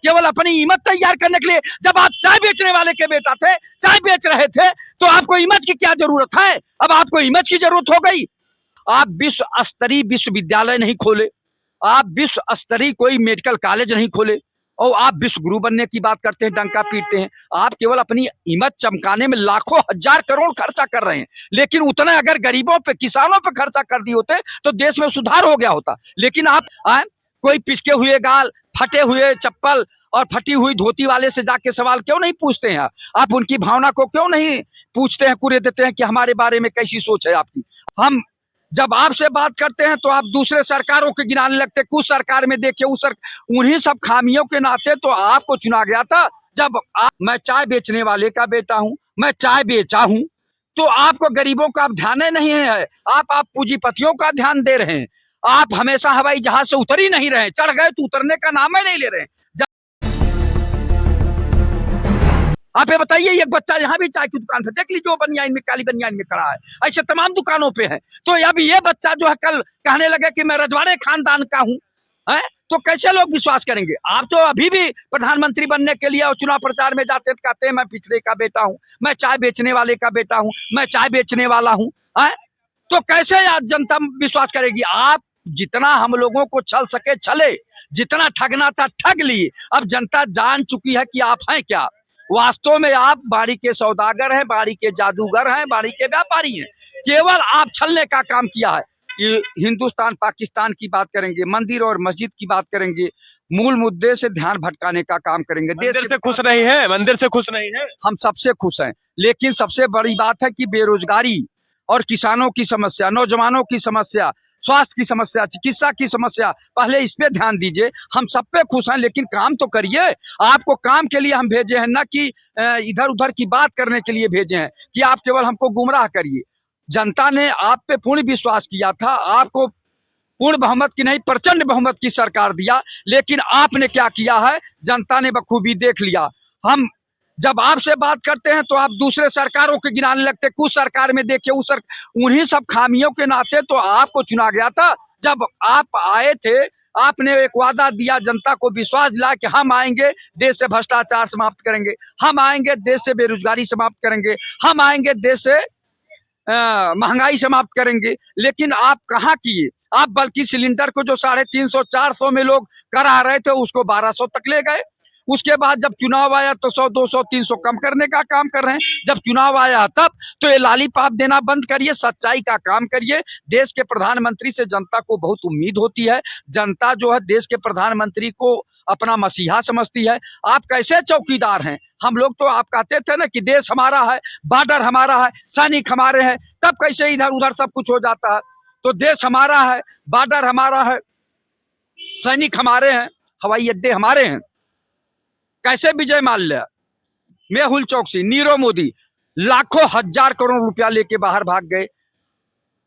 केवल अपनी इमेज तैयार करने के लिए। जब आप चाय बेचने वाले के बेटा थे, चाय बेच रहे थे, तो आपको इमेज की क्या जरूरत है? अब आपको इमेज की जरूरत हो गई। आप विश्व स्तरीय विश्वविद्यालय नहीं खोले, आप विश्व स्तरीय कोई मेडिकल कॉलेज नहीं खोले, और आप विश्व गुरु बनने की बात करते हैं, डंका पीटते हैं। आप केवल अपनी इमेज चमकाने में लाखों हजार करोड़ खर्चा कर रहे हैं, लेकिन उतना अगर गरीबों पे, किसानों पे खर्चा कर दिए होते तो देश में सुधार हो गया होता। लेकिन आप कोई पिचके हुए गाल, फटे हुए चप्पल और फटी हुई धोती वाले से जाके सवाल क्यों नहीं पूछते हैं? आप उनकी भावना को क्यों नहीं पूछते हैं, कुरे देते हैं कि हमारे बारे में कैसी सोच है आपकी? हम जब आपसे बात करते हैं तो आप दूसरे सरकारों के गिनाने लगते। कुछ सरकार में देखिए, उन्हीं सब खामियों के नाते तो आपको चुना गया था। जब मैं चाय बेचने वाले का बेटा हूं, मैं चाय बेचा हूं, तो आपको गरीबों का ध्यान नहीं है। आप पूंजीपतियों का ध्यान दे रहे हैं। आप हमेशा हवाई जहाज से उतर ही नहीं रहे, चढ़ गए तो उतरने का नाम ही नहीं ले रहे। आप ये बताइए, एक बच्चा यहाँ भी चाय की दुकान पे देख लीजिए, जो बनियान में, काली बनियान में खड़ा है, ऐसे तमाम दुकानों पे है। तो अब ये बच्चा जो है कल कहने लगे कि मैं रजवाड़े खानदान का हूँ, तो कैसे लोग विश्वास करेंगे? आप तो अभी भी प्रधानमंत्री बनने के लिए और चुनाव प्रचार में जाते कहते हैं मैं पिछड़े का बेटा हूँ, मैं चाय बेचने वाले का बेटा हूँ, मैं चाय बेचने वाला हूँ। तो कैसे जनता विश्वास करेगी? आप जितना हम लोगों को छल सके छले, जितना ठगना था ठग लिए। अब जनता जान चुकी है कि आप हैं क्या। वास्तव में आप बाड़ी के सौदागर हैं, बाड़ी के जादूगर हैं, बाड़ी के व्यापारी हैं। केवल आप छलने का काम किया है। ये हिंदुस्तान पाकिस्तान की बात करेंगे, मंदिर और मस्जिद की बात करेंगे, मूल मुद्दे से ध्यान भटकाने का काम करेंगे। मंदिर से खुश नहीं है, मंदिर से खुश नहीं है। हम सबसे खुश हैं, लेकिन सबसे बड़ी बात है कि बेरोजगारी और किसानों की समस्या, नौजवानों की समस्या, स्वास्थ्य की समस्या, चिकित्सा की समस्या, पहले इस पे ध्यान दीजिए। हम सब पे खुश हैं, लेकिन काम तो करिए। आपको काम के लिए हम भेजे हैं, ना कि इधर उधर की बात करने के लिए भेजे हैं कि आप केवल हमको गुमराह करिए। जनता ने आप पे पूर्ण विश्वास किया था, आपको पूर्ण बहुमत की नहीं प्रचंड बहुमत की सरकार दिया, लेकिन आपने क्या किया है जनता ने बखूबी देख लिया। हम जब आपसे बात करते हैं तो आप दूसरे सरकारों के गिनाने लगते। कुछ सरकार में देखिए, उन्हीं सब खामियों के नाते तो आपको चुना गया था। जब आप आए थे, आपने एक वादा दिया, जनता को विश्वास दिलाया कि हम आएंगे, देश से भ्रष्टाचार समाप्त करेंगे, हम आएंगे, देश से बेरोजगारी समाप्त करेंगे, हम आएंगे, देश से महंगाई समाप्त करेंगे। लेकिन आप कहाँ किए? आप बल्कि सिलेंडर को जो 350 400 में लोग करा रहे थे, उसको 1200 तक ले गए। उसके बाद जब चुनाव आया तो 100 200 300 कम करने का काम कर रहे हैं। जब चुनाव आया तब तो ये लालीपाप देना बंद करिए, सच्चाई का काम करिए। देश के प्रधानमंत्री से जनता को बहुत उम्मीद होती है। जनता जो है देश के प्रधानमंत्री को अपना मसीहा समझती है। आप कैसे चौकीदार हैं? हम लोग तो आप कहते थे ना कि देश हमारा है, बॉर्डर हमारा है, सैनिक हमारे हैं, तब कैसे इधर उधर सब कुछ हो जाता है? तो देश हमारा है, बॉर्डर हमारा है, सैनिक हमारे हैं, हवाई अड्डे हमारे हैं। कैसे विजय माल्या, मेहुल चौकसी, नीरव मोदी लाखों हजार करोड़ रुपया लेके बाहर भाग गए?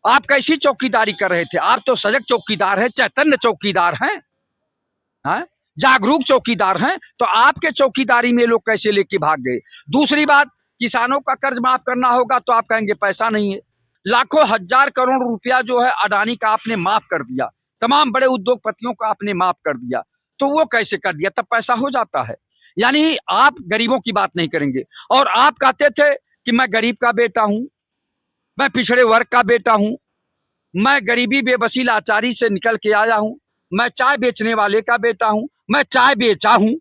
आप कैसी चौकीदारी कर रहे थे? आप तो सजग चौकीदार हैं, चैतन्य चौकीदार हैं, जागरूक चौकीदार हैं। तो आपके चौकीदारी में लोग कैसे लेके भाग गए? दूसरी बात, किसानों का कर्ज माफ करना होगा तो आप कहेंगे पैसा नहीं है। लाखों हजार करोड़ रुपया जो है अडानी का आपने माफ कर दिया, तमाम बड़े उद्योगपतियों का आपने माफ कर दिया। तो वो कैसे कर दिया? तब पैसा हो जाता है। यानी आप गरीबों की बात नहीं करेंगे। और आप कहते थे कि मैं गरीब का बेटा हूं, मैं पिछड़े वर्ग का बेटा हूं, मैं गरीबी बेबसी लाचारी से निकल के आया हूं, मैं चाय बेचने वाले का बेटा हूं, मैं चाय बेचा हूं।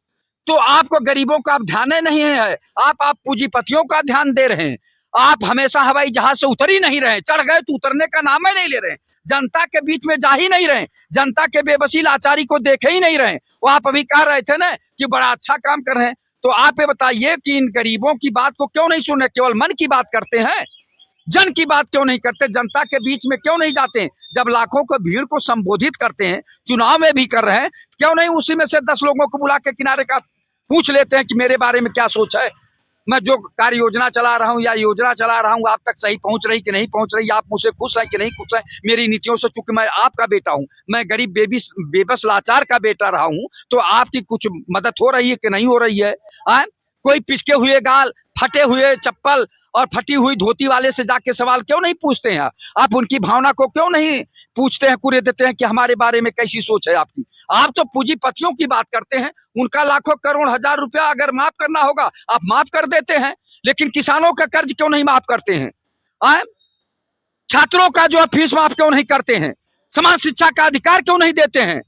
तो आपको गरीबों का ध्यान नहीं है। आप पूंजीपतियों का ध्यान दे रहे हैं। आप हमेशा हवाई जहाज से उतर ही नहीं रहे, चढ़ गए तो उतरने का नाम ही नहीं ले रहे, जनता के बीच में जा ही नहीं रहे, जनता के बेबसी लाचारी को देखे ही नहीं रहे। वो आप अभी कह रहे थे ना कि बड़ा अच्छा काम कर रहे हैं। तो आप ये बताइए कि इन गरीबों की बात को क्यों नहीं सुन रहे? केवल मन की बात करते हैं, जन की बात क्यों नहीं करते? जनता के बीच में क्यों नहीं जाते? जब लाखों को भीड़ को संबोधित करते हैं, चुनाव में भी कर रहे हैं, क्यों नहीं उसी में से 10 लोगों को बुला के किनारे का पूछ लेते हैं कि मेरे बारे में क्या सोच है, मैं जो कार्य योजना चला रहा हूं या योजना चला रहा हूं आप तक सही पहुंच रही कि नहीं पहुंच रही, आप मुझसे खुश है कि नहीं खुश है मेरी नीतियों से? चूंकि मैं आपका बेटा हूं, मैं गरीब बेबस लाचार का बेटा रहा हूं, तो आपकी कुछ मदद हो रही है कि नहीं हो रही है? कोई पिचके हुए गाल, फटे हुए चप्पल और फटी हुई धोती वाले से जाके सवाल क्यों नहीं पूछते हैं? आप उनकी भावना को क्यों नहीं पूछते हैं, कुरे देते हैं कि हमारे बारे में कैसी सोच है आपकी? आप तो पूंजीपतियों की बात करते हैं, उनका लाखों करोड़ हजार रुपया अगर माफ करना होगा आप माफ कर देते हैं, लेकिन किसानों का कर्ज क्यों नहीं माफ करते हैं? आए? छात्रों का जो फीस माफ क्यों नहीं करते हैं? समान शिक्षा का अधिकार क्यों नहीं देते हैं?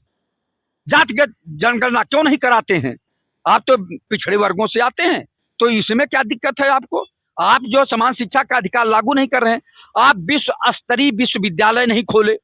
जातिगत जनगणना क्यों नहीं कराते हैं? आप तो पिछड़े वर्गों से आते हैं, तो इसमें क्या दिक्कत है आपको? आप जो समान शिक्षा का अधिकार लागू नहीं कर रहे हैं, आप विश्व स्तरीय विश्वविद्यालय नहीं खोले,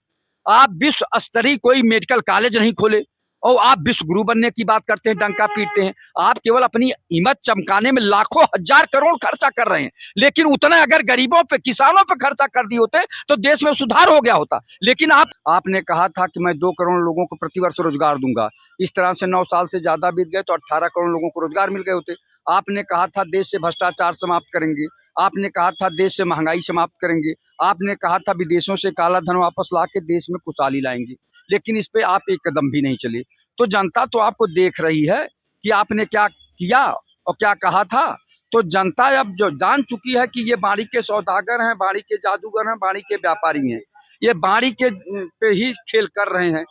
आप विश्व स्तरीय कोई मेडिकल कॉलेज नहीं खोले, और आप विश्व गुरु बनने की बात करते हैं, डंका पीटते हैं। आप केवल अपनी हिम्मत चमकाने में लाखों हजार करोड़ खर्चा कर रहे हैं, लेकिन उतना अगर गरीबों पे, किसानों पे खर्चा कर दिए होते तो देश में सुधार हो गया होता। लेकिन आपने कहा था कि मैं 2 करोड़ लोगों को प्रतिवर्ष रोजगार दूंगा। इस तरह से 9 साल से ज्यादा बीत गए तो 18 करोड़ लोगों को रोजगार मिल गए होते। आपने कहा था देश से भ्रष्टाचार समाप्त करेंगे, आपने कहा था देश से महंगाई समाप्त करेंगे, आपने कहा था विदेशों से काला धन वापस ला के देश में खुशहाली लाएंगे, लेकिन इस पे आप एक कदम भी नहीं चले। तो जनता तो आपको देख रही है कि आपने क्या किया और क्या कहा था। तो जनता अब जो जान चुकी है कि ये बाड़ी के सौदागर हैं, बाड़ी के जादूगर हैं, बाड़ी के व्यापारी हैं, ये बाड़ी के पे ही खेल कर रहे हैं।